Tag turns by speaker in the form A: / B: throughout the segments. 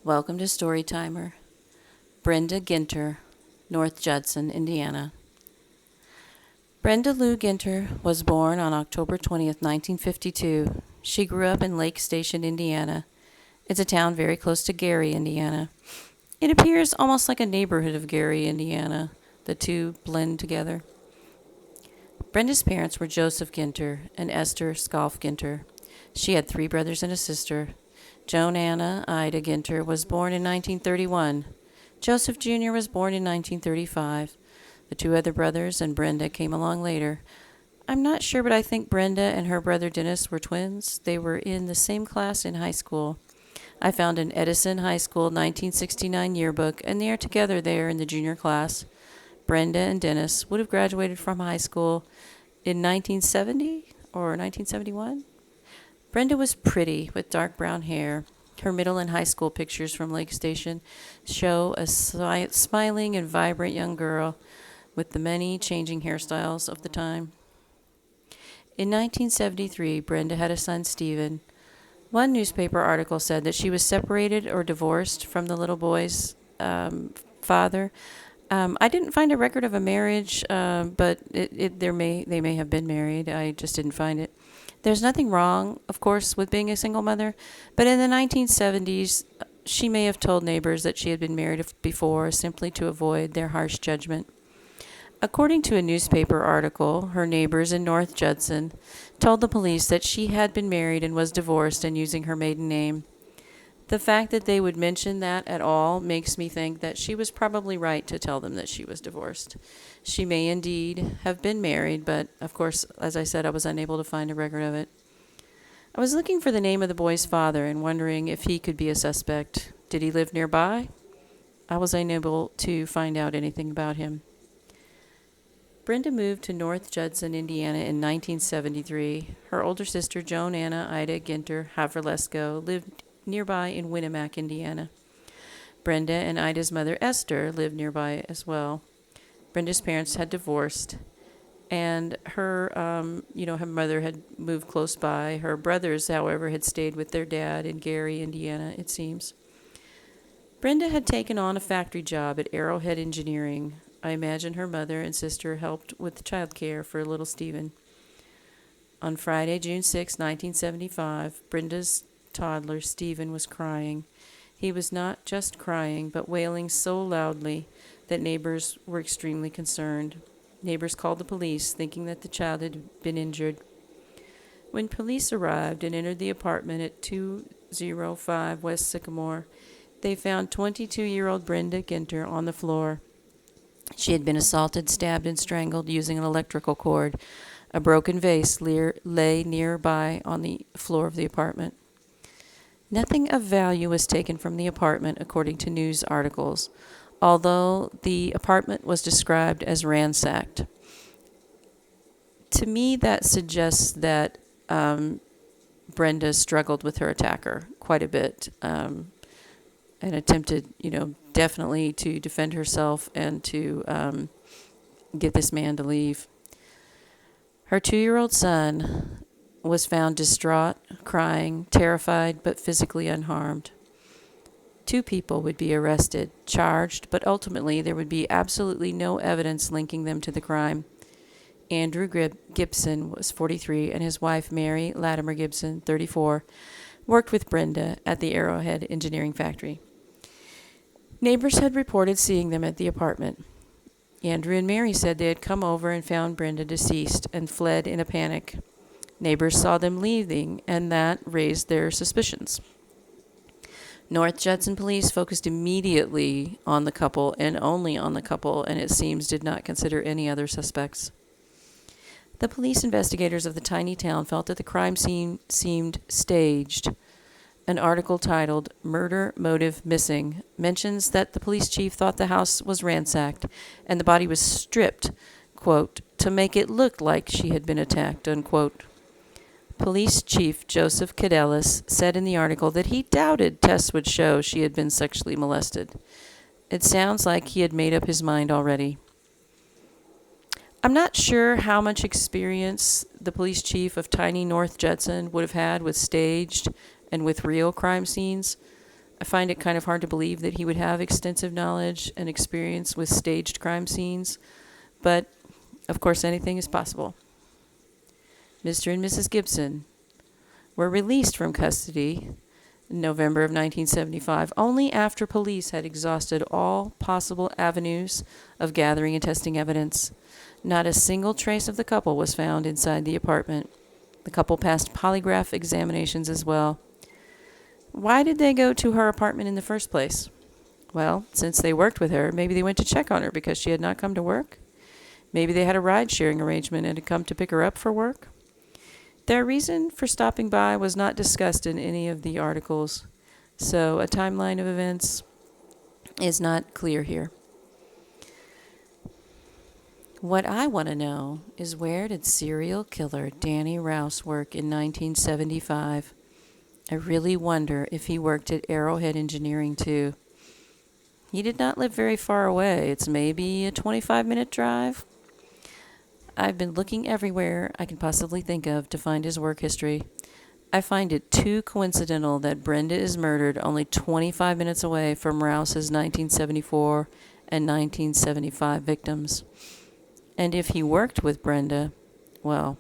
A: Welcome to Storytimer. Brenda Ginter, North Judson, Indiana. Brenda Lou Ginter was born on October 20th, 1952. She grew up in Lake Station, Indiana. It's a town very close to Gary, Indiana. It appears almost like a neighborhood of Gary, Indiana. The two blend together. Brenda's parents were Joseph Ginter and Esther Scalf Ginter. She had 3 brothers and a sister. Joan Anna Ida Ginter was born in 1931. Joseph Jr. was born in 1935. The 2 other brothers and Brenda came along later. I'm not sure, but I think Brenda and her brother Dennis were twins. They were in the same class in high school. I found an Edison High School 1969 yearbook, and they are together there in the junior class. Brenda and Dennis would have graduated from high school in 1970 or 1971. Brenda was pretty with dark brown hair. Her middle and high school pictures from Lake Station show a smiling and vibrant young girl with the many changing hairstyles of the time. In 1973, Brenda had a son, Stephen. One newspaper article said that she was separated or divorced from the little boy's father. I didn't find a record of a marriage, but they may have been married. I just didn't find it. There's nothing wrong, of course, with being a single mother, but in the 1970s, she may have told neighbors that she had been married before simply to avoid their harsh judgment. According to a newspaper article, her neighbors in North Judson told the police that she had been married and was divorced and using her maiden name. The fact that they would mention that at all makes me think that she was probably right to tell them that she was divorced. She may indeed have been married, but of course, as I said, I was unable to find a record of it. I was looking for the name of the boy's father and wondering if he could be a suspect. Did he live nearby? I was unable to find out anything about him. Brenda moved to North Judson, Indiana in 1973. Her older sister, Joan Anna Ida Ginter Haverlesko, lived nearby in Winnemac, Indiana. Brenda and Ida's mother, Esther, lived nearby as well. Brenda's parents had divorced, and her mother had moved close by. Her brothers, however, had stayed with their dad in Gary, Indiana, it seems. Brenda had taken on a factory job at Arrowhead Engineering. I imagine her mother and sister helped with child care for little Stephen. On Friday, June 6, 1975, Brenda's toddler, Stephen, was crying. He was not just crying, but wailing so loudly that neighbors were extremely concerned. Neighbors called the police, thinking that the child had been injured. When police arrived and entered the apartment at 205 West Sycamore, they found 22-year-old Brenda Ginter on the floor. She had been assaulted, stabbed, and strangled using an electrical cord. A broken vase lay nearby on the floor of the apartment. Nothing of value was taken from the apartment, according to news articles, although the apartment was described as ransacked. To me, that suggests that Brenda struggled with her attacker quite a bit and attempted, definitely to defend herself and to get this man to leave. Her 2-year-old son was found distraught, crying, terrified, but physically unharmed. 2 people would be arrested, charged, but ultimately there would be absolutely no evidence linking them to the crime. Andrew Gibson was 43, and his wife, Mary Latimer Gibson, 34, worked with Brenda at the Arrowhead Engineering Factory. Neighbors had reported seeing them at the apartment. Andrew and Mary said they had come over and found Brenda deceased and fled in a panic. Neighbors saw them leaving, and that raised their suspicions. North Judson police focused immediately on the couple and only on the couple, and it seems did not consider any other suspects. The police investigators of the tiny town felt that the crime scene seemed staged. An article titled "Murder Motive Missing" mentions that the police chief thought the house was ransacked and the body was stripped, quote, to make it look like she had been attacked, unquote. Police Chief Joseph Cadellis said in the article that he doubted tests would show she had been sexually molested. It sounds like he had made up his mind already. I'm not sure how much experience the police chief of tiny North Judson would have had with staged and with real crime scenes, I find it kind of hard to believe that he would have extensive knowledge and experience with staged crime scenes, but of course anything is possible. Mr. and Mrs. Gibson were released from custody in November of 1975, only after police had exhausted all possible avenues of gathering and testing evidence. Not a single trace of the couple was found inside the apartment. The couple passed polygraph examinations as well. Why did they go to her apartment in the first place? Well, since they worked with her, maybe they went to check on her because she had not come to work. Maybe they had a ride-sharing arrangement and had come to pick her up for work. Their reason for stopping by was not discussed in any of the articles, so a timeline of events is not clear here. What I want to know is, where did serial killer Danny Rouse work in 1975? I really wonder if he worked at Arrowhead Engineering too. He did not live very far away. It's maybe a 25-minute drive. I've been looking everywhere I can possibly think of to find his work history. I find it too coincidental that Brenda is murdered only 25 minutes away from Rouse's 1974 and 1975 victims. And if he worked with Brenda, well,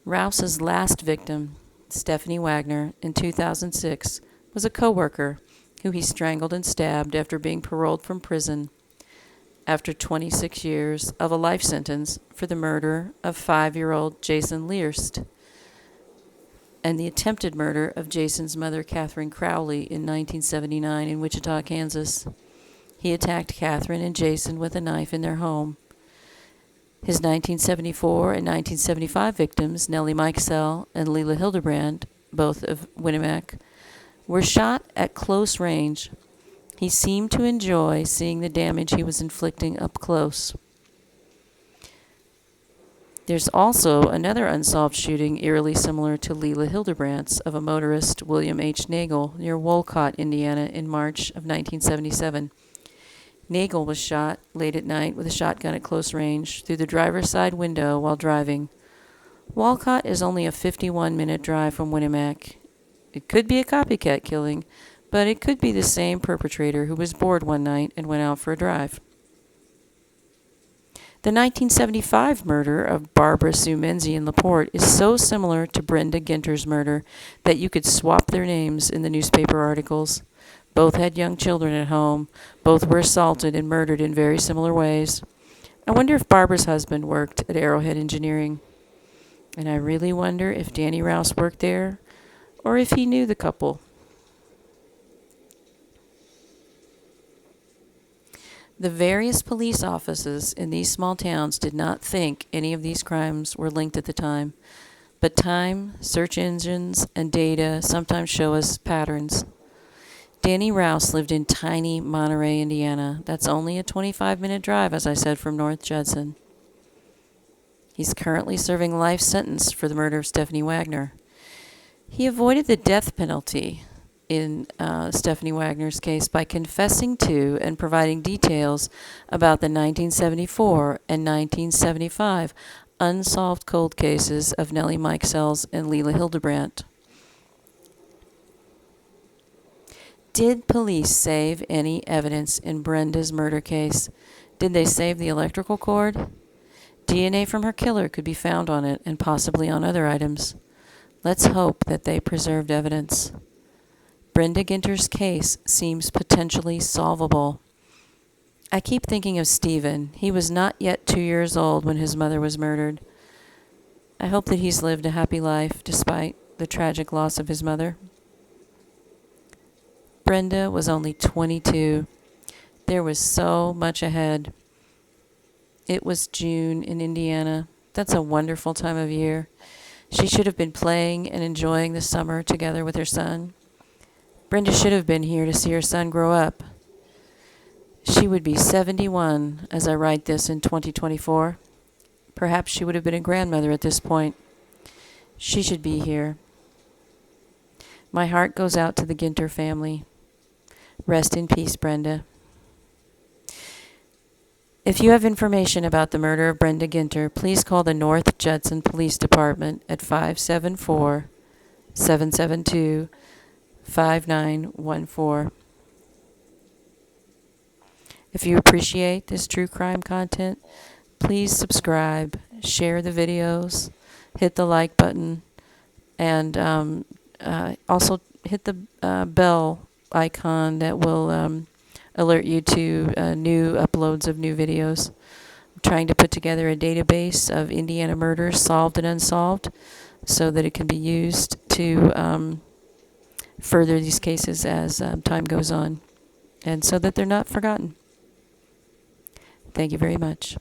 A: Rouse's last victim, Stephanie Wagner, in 2006, was a co-worker who he strangled and stabbed after being paroled from prison after 26 years of a life sentence for the murder of 5-year-old Jason Learst and the attempted murder of Jason's mother, Catherine Crowley, in 1979 in Wichita, Kansas. He attacked Catherine and Jason with a knife in their home. His 1974 and 1975 victims, Nellie Mikesell and Leila Hildebrand, both of Winamac, were shot at close range. He seemed to enjoy seeing the damage he was inflicting up close. There's also another unsolved shooting eerily similar to Leila Hildebrandt's of a motorist, William H. Nagel, near Wolcott, Indiana, in March of 1977. Nagel was shot late at night with a shotgun at close range through the driver's side window while driving. Wolcott is only a 51-minute drive from Winamac. It could be a copycat killing, but it could be the same perpetrator who was bored one night and went out for a drive. The 1975 murder of Barbara Sue Menzie in LaPorte is so similar to Brenda Ginter's murder that you could swap their names in the newspaper articles. Both had young children at home. Both were assaulted and murdered in very similar ways. I wonder if Barbara's husband worked at Arrowhead Engineering. And I really wonder if Danny Rouse worked there, or if he knew the couple. The various police offices in these small towns did not think any of these crimes were linked at the time, but time, search engines, and data sometimes show us patterns. Danny Rouse lived in tiny Monterey, Indiana. That's only a 25-minute drive, as I said, from North Judson. He's currently serving life sentence for the murder of Stephanie Wagner. He avoided the death penalty in Stephanie Wagner's case by confessing to and providing details about the 1974 and 1975 unsolved cold cases of Nellie Mikesell's and Leila Hildebrandt. Did police save any evidence in Brenda's murder case? Did they save the electrical cord? DNA from her killer could be found on it and possibly on other items. Let's hope that they preserved evidence. Brenda Ginter's case seems potentially solvable. I keep thinking of Stephen. He was not yet 2 years old when his mother was murdered. I hope that he's lived a happy life despite the tragic loss of his mother. Brenda was only 22. There was so much ahead. It was June in Indiana. That's a wonderful time of year. She should have been playing and enjoying the summer together with her son. Brenda should have been here to see her son grow up. She would be 71 as I write this in 2024. Perhaps she would have been a grandmother at this point. She should be here. My heart goes out to the Ginter family. Rest in peace, Brenda. If you have information about the murder of Brenda Ginter, please call the North Judson Police Department at 574-772-0000. 5914. If you appreciate this true crime content, please subscribe, share the videos, hit the like button, and also hit the bell icon that will alert you to new uploads of new videos. I'm trying to put together a database of Indiana murders, solved and unsolved, so that it can be used to further these cases as time goes on, and so that they're not forgotten. Thank you very much.